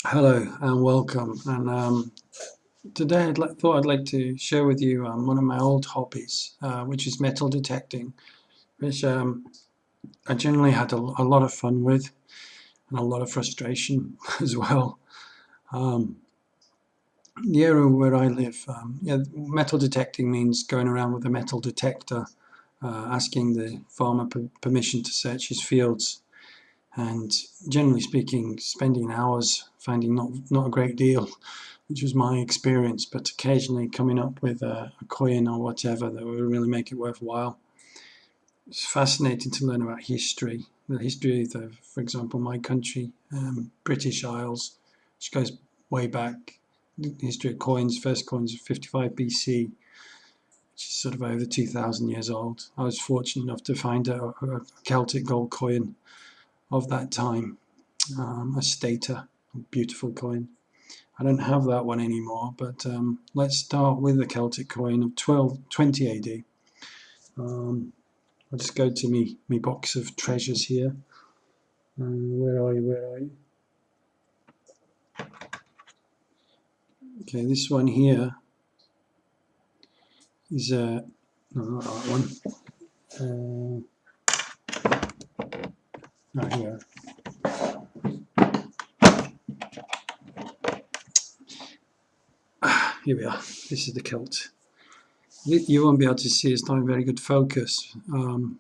Hello and welcome. And today thought I'd like to share with you one of my old hobbies, which is metal detecting, which I generally had a lot of fun with and a lot of frustration as well. Um, the area where I live, yeah, metal detecting means going around with a metal detector, asking the farmer permission to search his fields, and generally speaking, spending hours finding not a great deal, which was my experience, but occasionally coming up with a coin or whatever that would really make it worthwhile. It's fascinating to learn about history, the history of, for example, my country, British Isles, which goes way back. The history of coins, first coins of 55 BC, which is sort of over 2,000 years old. I was fortunate enough to find a Celtic gold coin of that time, a stater, a beautiful coin. I don't have that one anymore, but let's start with the Celtic coin of 1220 AD. I'll just go to me box of treasures here. Where are you? Where are you? Okay, this one here is no, not that one. Right here. Here we are. This is the Celt. You won't be able to see, it's not in very good focus. But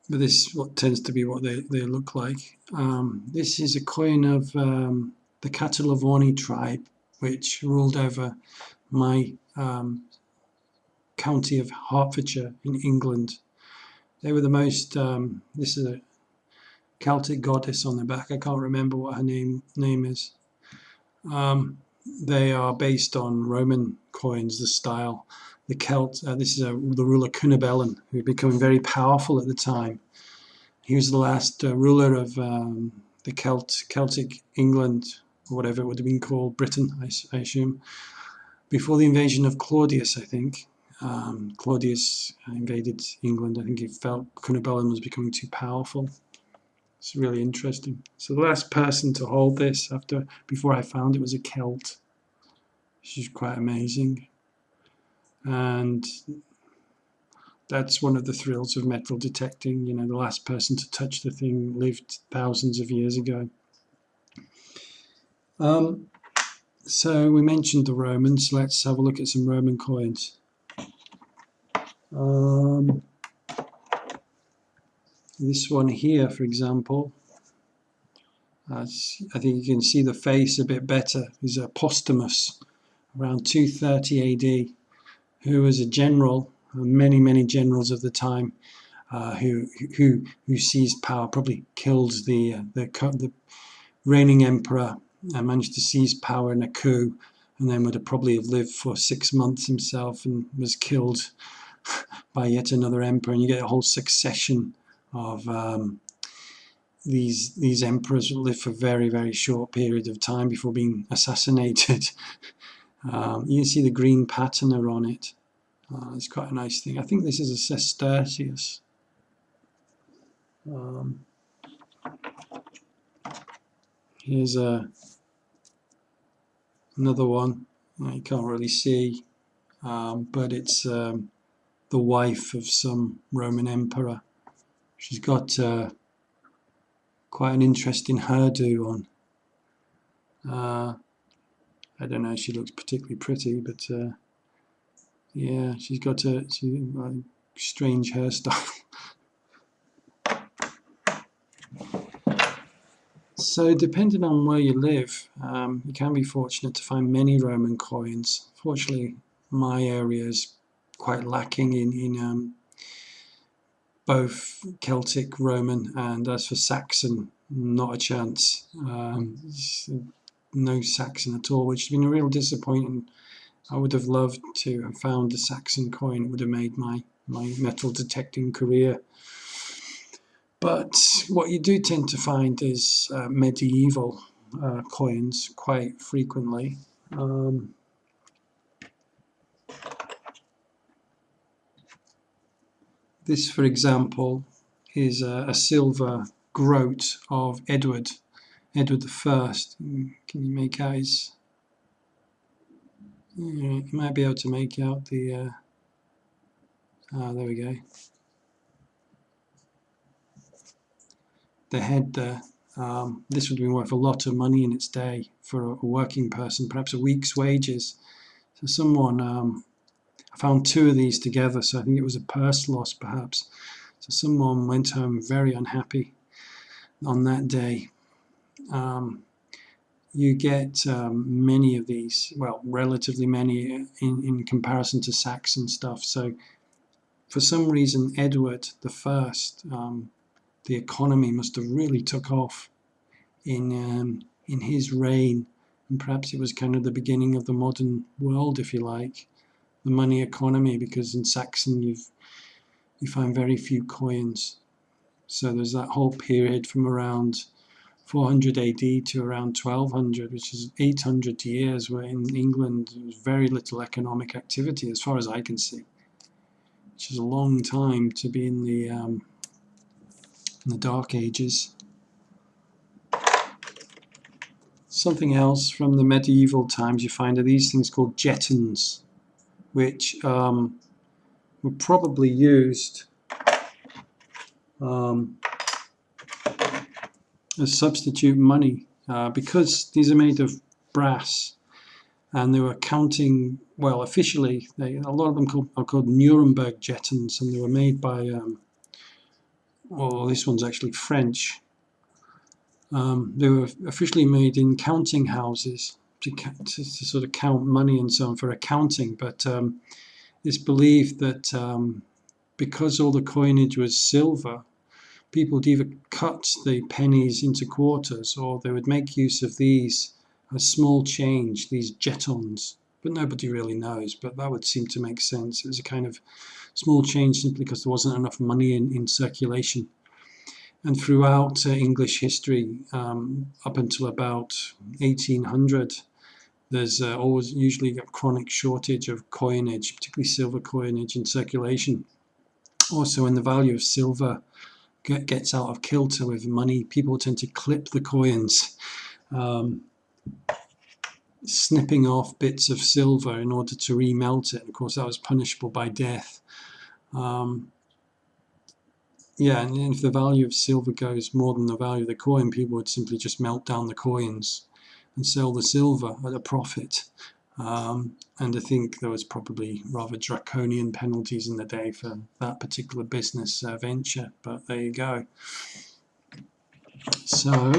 this is what tends to be what they look like. This is a coin of the Catalavoni tribe, which ruled over my county of Hertfordshire in England. They were the most. This is a Celtic goddess on the back. I can't remember what her name is. They are based on Roman coins, the style. The Celt. This is the ruler Cunobelin, who had become very powerful at the time. He was the last ruler of the Celtic England, or whatever it would have been called, Britain, I assume, before the invasion of Claudius, I think. Claudius invaded England. I think he felt Cunobelin was becoming too powerful. It's really interesting. So the last person to hold this before I found it was a Celt, which is quite amazing. And that's one of the thrills of metal detecting. You know, the last person to touch the thing lived thousands of years ago. So we mentioned the Romans. Let's have a look at some Roman coins. This one here, for example, I think you can see the face a bit better, is a Postumus, around 230 AD, who was a general, many generals of the time, who seized power, probably killed the reigning emperor, managed to seize power in a coup, and then would have probably lived for 6 months himself and was killed by yet another emperor. And you get a whole succession of these emperors that live for very short period of time before being assassinated. You can see the green patina on it. It's quite a nice thing. I think this is a Sestertius. Here's another one. You can't really see, but it's the wife of some Roman emperor. She's got quite an interesting hairdo on. I don't know if she looks particularly pretty, but yeah, she's got a strange hairstyle. So depending on where you live, you can be fortunate to find many Roman coins. Fortunately, my area is quite lacking in both Celtic, Roman, and as for Saxon, not a chance. No Saxon at all, which has been a real disappointment. I would have loved to have found a Saxon coin. It would have made my metal detecting career. But what you do tend to find is medieval coins quite frequently. This, for example, is a silver groat of Edward, Edward the First. Can you make out his? You might be able to make out the. There we go. The head there. This would have been worth a lot of money in its day for a working person, perhaps a week's wages. So someone, I found two of these together, so I think it was a purse loss perhaps. So someone went home very unhappy on that day. You get many of these, well, relatively many in comparison to Saxon stuff. So for some reason, Edward the First, the economy must have really took off in his reign, and perhaps it was kind of the beginning of the modern world, if you like, the money economy, because in Saxon you find very few coins. So there's that whole period from around 400 AD to around 1200, which is 800 years, where in England there was very little economic activity, as far as I can see, which is a long time to be in the Dark Ages. Something else from the medieval times you find are these things called jettons, which were probably used as substitute money, because these are made of brass, and they were counting, well, officially, a lot of them are called Nuremberg jettons, and they were made by, well, this one's actually French. They were officially made in counting houses to sort of count money and so on for accounting, but it's believed that because all the coinage was silver, people would either cut the pennies into quarters, or they would make use of these as small change, these jettons. But nobody really knows, but that would seem to make sense. It was a kind of small change simply because there wasn't enough money in circulation. And throughout English history, up until about 1800, there's always usually a chronic shortage of coinage, particularly silver coinage in circulation. Also, when the value of silver gets out of kilter with money, people tend to clip the coins, snipping off bits of silver in order to remelt it. Of course, that was punishable by death. Yeah, and if the value of silver goes more than the value of the coin, people would simply just melt down the coins and sell the silver at a profit. And I think there was probably rather draconian penalties in the day for that particular business venture, but there you go. So,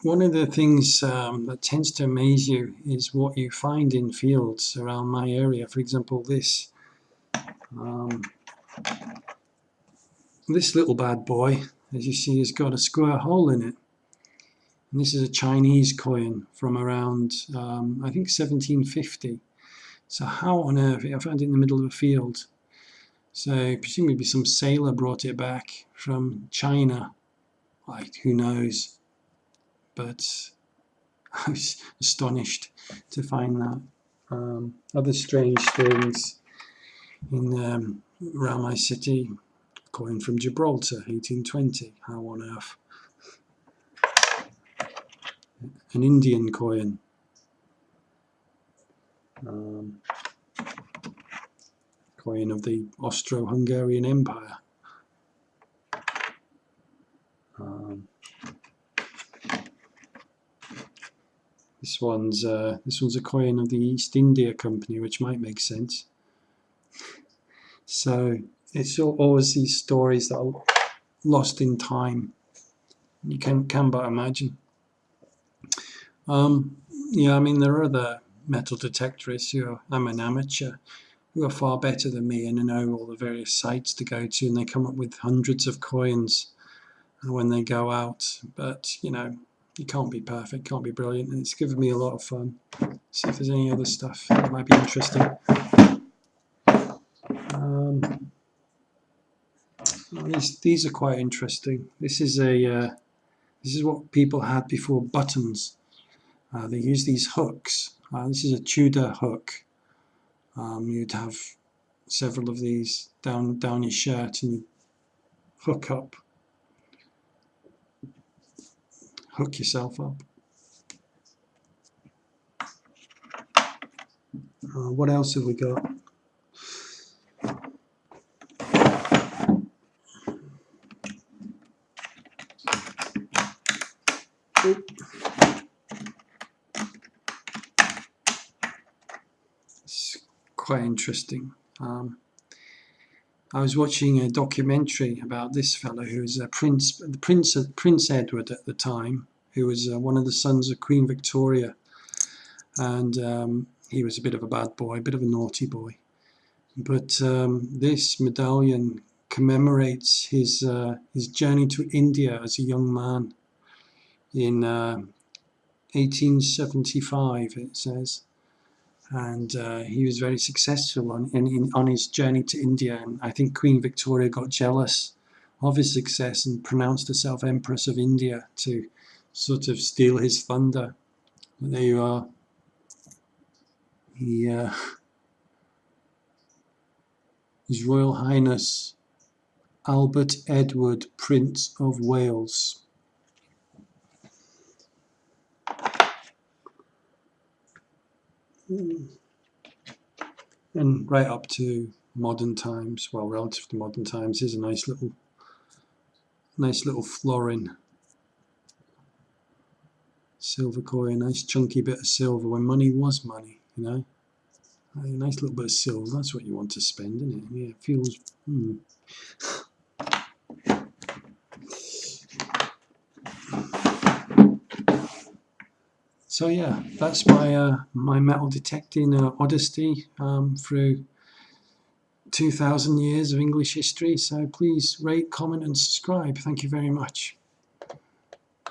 one of the things that tends to amaze you is what you find in fields around my area. For example, this little bad boy, as you see, has got a square hole in it. And this is a Chinese coin from around, I think, 1750. So how on earth, I found it in the middle of a field. So presumably some sailor brought it back from China. Like, who knows? But I was astonished to find that. Other strange things in around my city. Coin from Gibraltar, 1820. How on earth? An Indian coin. Coin of the Austro-Hungarian Empire. This one's a coin of the East India Company, which might make sense. So it's always these stories that are lost in time. You can but imagine. Yeah, I mean, there are other metal detectorists I'm an amateur, who are far better than me and know all the various sites to go to, and they come up with hundreds of coins when they go out. But, you know, you can't be perfect, can't be brilliant, and it's given me a lot of fun. See if there's any other stuff that might be interesting. These are quite interesting. This is what people had before buttons. They use these hooks. This is a Tudor hook. You'd have several of these down your shirt, and you hook up. Hook yourself up. What else have we got? It's quite interesting. I was watching a documentary about this fellow who was Prince Edward at the time, who was one of the sons of Queen Victoria, and he was a bit of a bad boy, a bit of a naughty boy. But this medallion commemorates his journey to India as a young man in 1875, it says. And he was very successful on his journey to India, and I think Queen Victoria got jealous of his success and pronounced herself Empress of India to sort of steal his thunder. But there you are. His Royal Highness Albert Edward, Prince of Wales. And right up to modern times, well, relative to modern times, is a nice little florin. Silver coin, nice chunky bit of silver when money was money, you know. A nice little bit of silver, that's what you want to spend, isn't it? Yeah, it feels... So yeah, that's my my metal detecting odyssey through 2,000 years of English history. So please rate, comment and subscribe. Thank you very much.